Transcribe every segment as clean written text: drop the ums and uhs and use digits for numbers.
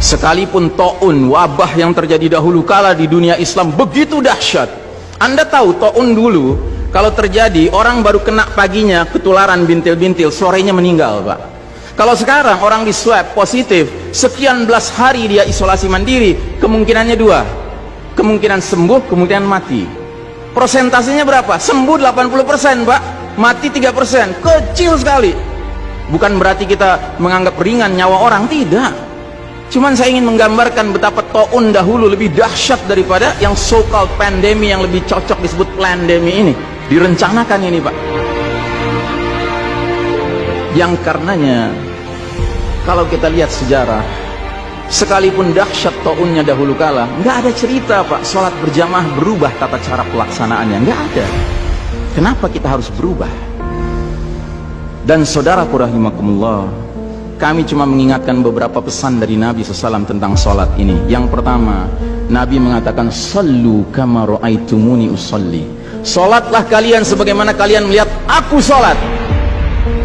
Sekalipun taun, wabah yang terjadi dahulu kala di dunia Islam begitu dahsyat. Anda tahu taun dulu kalau terjadi orang baru kena paginya ketularan bintil-bintil, sorenya meninggal, Pak. Kalau sekarang orang di swab positif, sekian belas hari dia isolasi mandiri, kemungkinannya dua, kemungkinan sembuh, kemungkinan mati. Persentasenya berapa? Sembuh 80%, Pak, mati 3%, kecil sekali. Bukan berarti kita menganggap ringan nyawa orang, tidak. Cuman saya ingin menggambarkan betapa taun dahulu lebih dahsyat daripada yang so-called pandemi yang lebih cocok disebut plandemi ini. Direncanakan ini, Pak. Yang karenanya kalau kita lihat sejarah, sekalipun dahsyat taunnya dahulu kala, nggak ada cerita, Pak, sholat berjamaah berubah tata cara pelaksanaannya, nggak ada. Kenapa kita harus berubah? Dan saudaraku rahimakumullah, kami cuma mengingatkan beberapa pesan dari Nabi SAW tentang sholat ini. Yang pertama, Nabi mengatakan, sallu kama ra'aitumuni usalli. Sholatlah kalian sebagaimana kalian melihat aku sholat.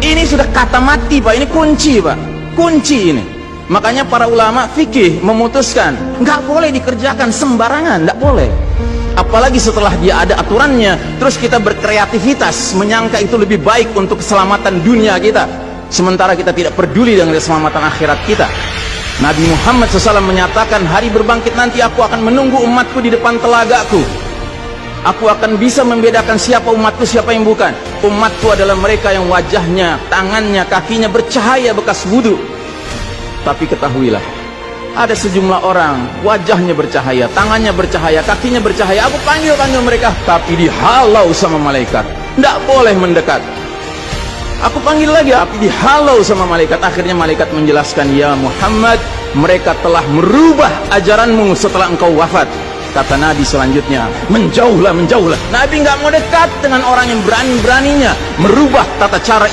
Ini sudah kata mati, Pak. Ini kunci, Pak. Kunci ini. Makanya para ulama fikih memutuskan nggak boleh dikerjakan sembarangan, nggak boleh. Apalagi setelah dia ada aturannya, terus kita berkreativitas menyangka itu lebih baik untuk keselamatan dunia kita, sementara kita tidak peduli dengan keselamatan akhirat kita. Nabi Muhammad SAW menyatakan, hari berbangkit nanti aku akan menunggu umatku di depan telagaku. Aku akan bisa membedakan siapa umatku, siapa yang bukan. Umatku adalah mereka yang wajahnya, tangannya, kakinya bercahaya bekas wudhu. Tapi ketahuilah, ada sejumlah orang wajahnya bercahaya, tangannya bercahaya, kakinya bercahaya. Aku panggil mereka, tapi dihalau sama malaikat, tidak boleh mendekat. Aku panggil lagi, tapi dihalau sama malaikat. Akhirnya malaikat menjelaskan, ya Muhammad, mereka telah merubah ajaranmu setelah engkau wafat. Kata Nabi selanjutnya, menjauhlah, menjauhlah. Nabi nggak mau dekat dengan orang yang berani-beraninya merubah tata cara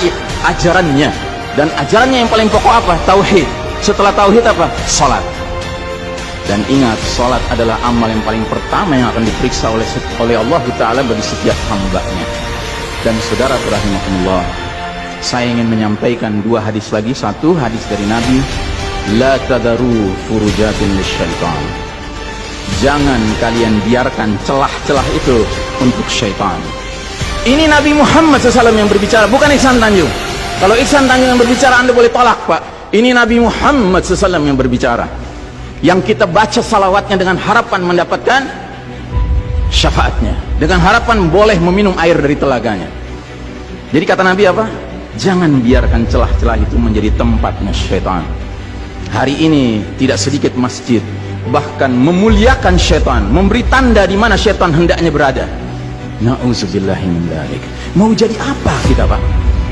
ajarannya. Dan ajarannya yang paling pokok apa? Tauhid. Setelah tauhid apa? Salat. Dan ingat, salat adalah amal yang paling pertama yang akan diperiksa oleh Allah Ta'ala bagi setiap hambanya. Dan saudara rahimahumullah, saya ingin menyampaikan dua hadis lagi. Satu hadis dari Nabi, la tadaru furujatin lisyaitan. Jangan kalian biarkan celah-celah itu untuk syaitan. Ini Nabi Muhammad SAW yang berbicara, bukan Ihsan Tanjung. Kalau Ihsan Tanjung yang berbicara, Anda boleh tolak, Pak. Ini Nabi Muhammad SAW yang berbicara, yang kita baca salawatnya dengan harapan mendapatkan syafaatnya, dengan harapan boleh meminum air dari telaganya. Jadi kata Nabi apa? Jangan biarkan celah-celah itu menjadi tempatnya syaitan. Hari ini tidak sedikit masjid bahkan memuliakan syaitan, memberi tanda di mana syaitan hendaknya berada. Na'udzubillahi min dzalik. Mau jadi apa kita, Pak?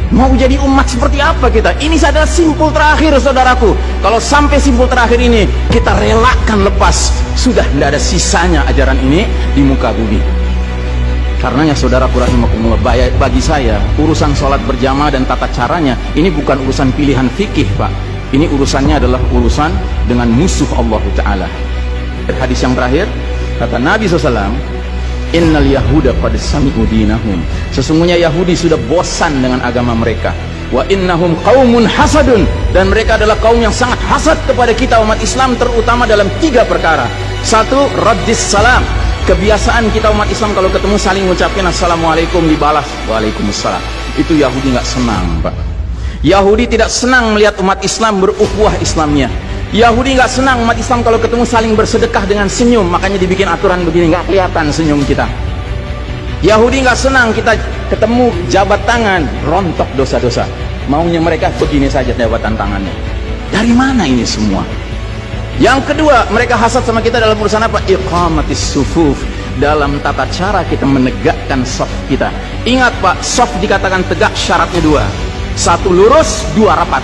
Mau jadi umat seperti apa kita? Ini adalah simpul terakhir, saudaraku. Kalau sampai simpul terakhir ini kita relakan lepas, sudah tidak ada sisanya ajaran ini di muka bumi. Karenanya saudaraku rahimakumullah, bagi saya urusan sholat berjamaah dan tata caranya ini bukan urusan pilihan fikih, Pak. Ini urusannya adalah urusan dengan musuh Allah Ta'ala. Hadis yang terakhir, kata Nabi SAW, innal yahuda qad sami'u dinahum. Sesungguhnya Yahudi sudah bosan dengan agama mereka. Wa innahum qaumun hasadun. Dan mereka adalah kaum yang sangat hasad kepada kita umat Islam, terutama dalam 3 perkara. Satu, raddis salam. Kebiasaan kita umat Islam kalau ketemu saling ngucapin assalamualaikum, dibalas waalaikumsalam. Itu Yahudi nggak senang, Pak. Yahudi tidak senang melihat umat Islam berukhuwah Islamnya. Yahudi nggak senang umat Islam kalau ketemu saling bersedekah dengan senyum. Makanya dibikin aturan begini, nggak kelihatan senyum kita. Yahudi nggak senang kita ketemu jabat tangan, rontok dosa-dosa. Maunya mereka begini saja jabatan tangannya. Dari mana ini semua? Yang kedua, mereka hasad sama kita dalam urusan apa? Iqamatis sufuf. Dalam tata cara kita menegakkan saf kita. Ingat, Pak, saf dikatakan tegak syaratnya 2. 1 lurus, 2 rapat.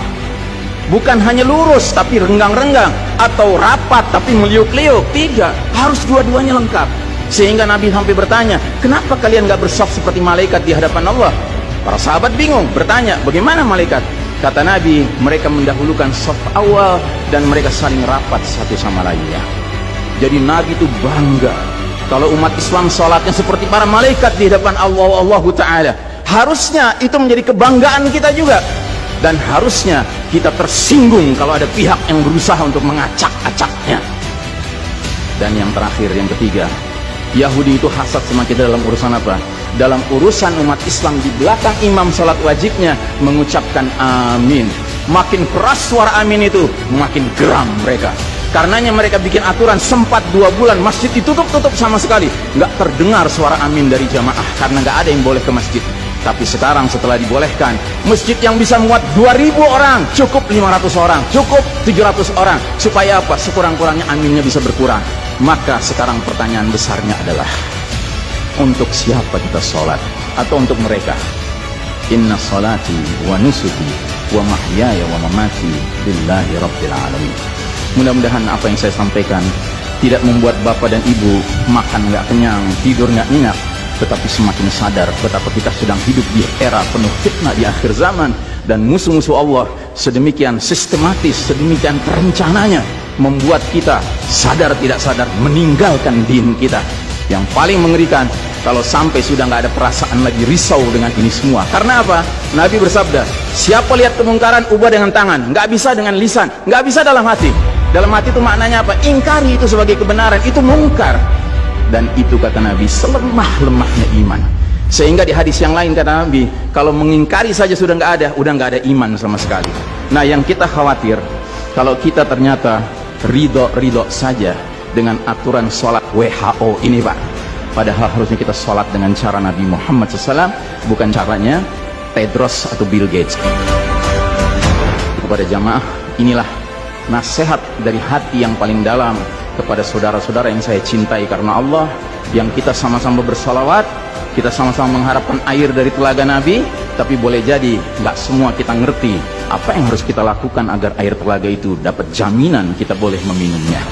Bukan hanya lurus tapi renggang-renggang, atau rapat tapi meliuk-liuk. 3, harus dua-duanya lengkap. Sehingga Nabi sampai bertanya, kenapa kalian gak bersaf seperti malaikat di hadapan Allah? Para sahabat bingung, bertanya, bagaimana malaikat? Kata Nabi, mereka mendahulukan saf awal dan mereka saling rapat satu sama lainnya. Jadi Nabi itu bangga kalau umat Islam sholatnya seperti para malaikat di hadapan Allah Ta'ala. Harusnya itu menjadi kebanggaan kita juga. dan harusnya kita tersinggung kalau ada pihak yang berusaha untuk mengacak-acaknya. Dan yang terakhir, yang ketiga, Yahudi itu hasad sama kita dalam urusan apa? Dalam urusan umat Islam, di belakang imam sholat wajibnya mengucapkan amin. Makin keras suara amin itu, makin geram mereka. Karenanya mereka bikin aturan, sempat 2 bulan masjid ditutup-tutup sama sekali, nggak terdengar suara amin dari jamaah karena nggak ada yang boleh ke masjid. Tapi sekarang setelah dibolehkan, masjid yang bisa muat 2000 orang, cukup 500 orang, cukup 700 orang. Supaya apa? Sekurang-kurangnya aminnya bisa berkurang. Maka sekarang pertanyaan besarnya adalah, untuk siapa kita sholat? Atau untuk mereka? Inna sholati wa nusuki wa mahyaya wa mamati lillahi rabbil alamin. Mudah-mudahan apa yang saya sampaikan tidak membuat bapak dan ibu makan nggak kenyang, tidur nggak nyenyak, tetapi semakin sadar betapa kita sedang hidup di era penuh fitnah di akhir zaman, dan musuh-musuh Allah sedemikian sistematis, sedemikian terencananya membuat kita sadar tidak sadar meninggalkan din kita. Yang paling mengerikan kalau sampai sudah nggak ada perasaan lagi risau dengan ini semua. Karena apa? Nabi bersabda, siapa lihat kemungkaran ubah dengan tangan, nggak bisa dengan lisan, nggak bisa dalam hati. Dalam hati itu maknanya apa? Ingkari itu sebagai kebenaran, itu mungkar. Dan itu kata Nabi selemah-lemahnya iman. Sehingga di hadis yang lain kata Nabi, kalau mengingkari saja sudah nggak ada, udah nggak ada iman sama sekali. Nah, yang kita khawatir kalau kita ternyata ridho saja dengan aturan sholat WHO ini, Pak. Padahal harusnya kita sholat dengan cara Nabi Muhammad SAW, bukan caranya Tedros atau Bill Gates. Kepada jamaah, inilah nasihat dari hati yang paling dalam kepada saudara-saudara yang saya cintai karena Allah, yang kita sama-sama bersalawat, kita sama-sama mengharapkan air dari telaga Nabi. Tapi boleh jadi nggak semua kita ngerti apa yang harus kita lakukan agar air telaga itu dapat jaminan kita boleh meminumnya.